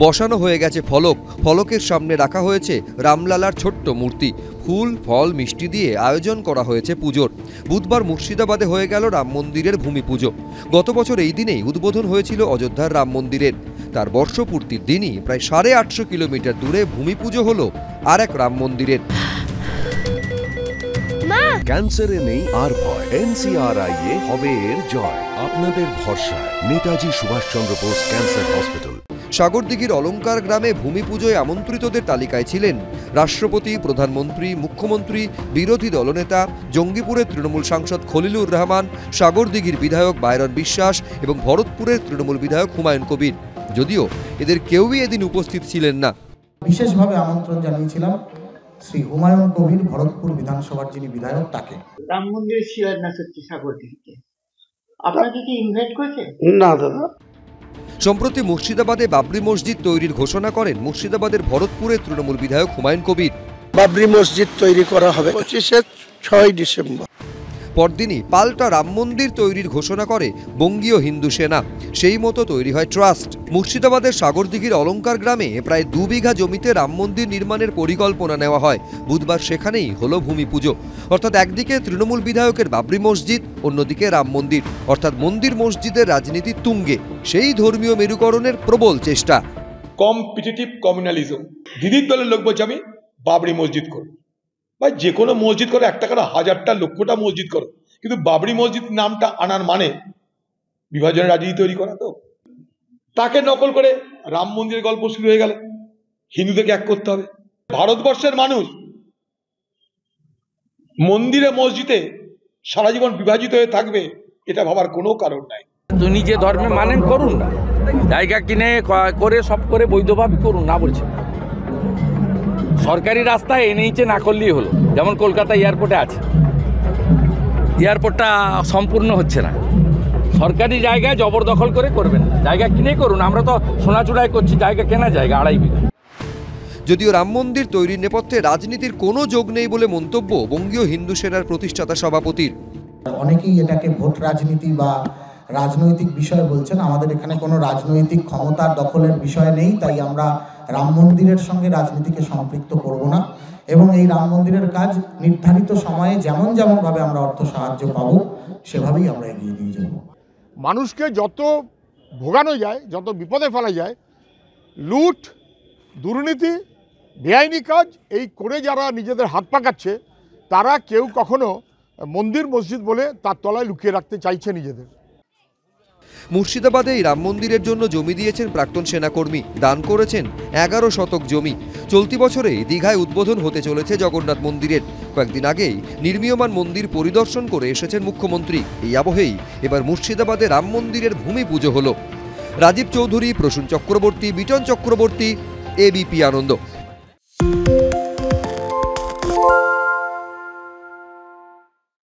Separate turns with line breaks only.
বসানো হয়ে গেছে ফলক, ফলকের সামনে রাখা হয়েছে রামলালার ছোট্ট মূর্তি। ফুল ফল মিষ্টি দিয়ে আয়োজন করা হয়েছে পুজোর। বুধবার মুর্শিদাবাদে হয়ে গেল রাম মন্দিরের ভূমি পুজো। গত বছর এই দিনেই উদ্বোধন হয়েছিল অযোধ্যার রাম মন্দিরের। তার বর্ষপূর্তির দিনই প্রায় 850 কিলোমিটার দূরে ভূমি পুজো হলো আর এক রাম মন্দিরের।
ক্যান্সারে নেই আর ভয়, NCRI-এ হবে এর জয়। আপনাদের ভরসা নেতাজি সুভাষচন্দ্র বোস ক্যান্সার হসপিটাল।
সাগরদিঘির অলঙ্কার গ্রামে ভূমি পুজোয় আমন্ত্রিতদের তালিকায় ছিলেন রাষ্ট্রপতি, প্রধানমন্ত্রী, মুখ্যমন্ত্রী, বিরোধী দলনেতা, জঙ্গিপুরের তৃণমূল সাংসদ খলিলুর রহমান, সাগরদিঘির বিধায়ক বাইরন বিশ্বাস এবং ভরতপুরের তৃণমূল বিধায়ক হুমায়ুন কবির। যদিও এদের কেউই এদিন উপস্থিত ছিলেন না।
বিশেষভাবে আমন্ত্রণ জানিয়েছিলাম শ্রী হুমায়ুন কবির, ভরতপুর বিধানসভার যিনি বিধায়ক, তাকে।
রাম মন্দিরের শিলান্যাস হচ্ছে সাগরদিঘিতে, আপনাকে কি ইনভাইট করেছে?
না দাদা।
সম্প্রতি মুর্শিদাবাদে বাবরি মসজিদ তৈরির ঘোষণা করেন মুর্শিদাবাদের ভরতপুরের তৃণমূল বিধায়ক হুমায়ুন কবির।
বাবরি মসজিদ তৈরি করা হবে 25 ডিসেম্বর।
পরদিনই পাল্টা রাম মন্দির তৈরির ঘোষণা করে বঙ্গীয় হিন্দু সেনা। সেই মতো তৈরি হয় ট্রাস্ট। মুর্শিদাবাদের সাগরদিঘির অলঙ্কার গ্রামে প্রায় 2 বিঘা জমিতে রাম মন্দির নির্মাণের পরিকল্পনা নেওয়া হয়। বুধবার সেখানেই হলো ভূমি পুজো। অর্থাৎ একদিকে তৃণমূল বিধায়কের বাবরি মসজিদ, অন্যদিকে রাম মন্দির। অর্থাৎ মন্দির মসজিদের রাজনীতি তুঙ্গে। সেই ধর্মীয় মেরুকরণের প্রবল চেষ্টা।
Competitive communalism. দিদির দলের লোক বলছে আমি বাবরি মসজিদ করব, বা যে কোনো মসজিদ করো, একটা করে 1000টা লক্ষটা মসজিদ করো, কিন্তু বাবরি মসজিদ নামটা আনার মানে বিভাজনের রাজনীতি তৈরি করা। তো তাকে নকল করে রাম মন্দিরের গল্প শুরু হয়ে গেল। হিন্দুদেরকে এক করতে হবে। ভারতবর্ষের মানুষ মন্দিরে মসজিদে সারা জীবন বিভাজিত হয়ে থাকবে, এটা ভাবার কোনো কারণ নাই।
উনি যে ধর্মে মানেন করুন না, জায়গা কিনে করে সব করে বৈধভাবে করুন না বলছে। সরকারি রাস্তায় NH না করলেই হলো। যেমন কলকাতা এয়ারপোর্টে আছে, এয়ারপোর্টটা সম্পূর্ণ হচ্ছে না। সরকারি জায়গায় জবরদখল করে করবেন, জায়গা কিনে করুন। আমরা তো সোনাচূড়ায় করছি, জায়গা কেনা জায়গা 2.5 বিঘা।
যদিও রাম মন্দির তৈরির নেপথ্যে রাজনীতির কোনো যোগ নেই বলে মন্তব্য বঙ্গীয় হিন্দু সেনার প্রতিষ্ঠাতা সভাপতির।
অনেকেই এটাকে ভোট রাজনীতি বা রাজনৈতিক বিষয় বলছেন। আমাদের এখানে কোনো রাজনৈতিক ক্ষমতার দখলের বিষয় নেই, তাই আমরা রাম মন্দিরের সঙ্গে রাজনীতিকে সম্পৃক্ত করব না এবং এই রাম মন্দিরের কাজ নির্ধারিত সময়ে যেমনভাবে আমরা অর্থ সাহায্য পাব সেভাবেই আমরা এগিয়ে নিয়ে যাব।
মানুষকে যত ভোগানো যায়, যত বিপদে ফেলা যায়, লুট, দুর্নীতি, বেআইনি কাজ এই করে যারা নিজেদের হাত পাকাচ্ছে, তারা কেউ কখনো মন্দির মসজিদ বলে তার তলায় লুকিয়ে রাখতে চাইছে নিজেদের।
মুর্শিদাবাদে এই রাম মন্দিরের জন্য জমি দিয়েছেন প্রাক্তন সেনাকর্মী। দান করেছেন 11 শতক জমি। চলতি বছরে দীঘায় উদ্বোধন হতে চলেছে জগন্নাথ মন্দিরের। কয়েকদিন আগেই নির্মীয়মান মন্দির পরিদর্শন করে এসেছেন মুখ্যমন্ত্রী। এই আবহেই এবার মুর্শিদাবাদে রাম মন্দিরের ভূমি পুজো হলো। রাজীব চৌধুরী, প্রসূন চক্রবর্তী, বিটন চক্রবর্তী, ABP আনন্দ।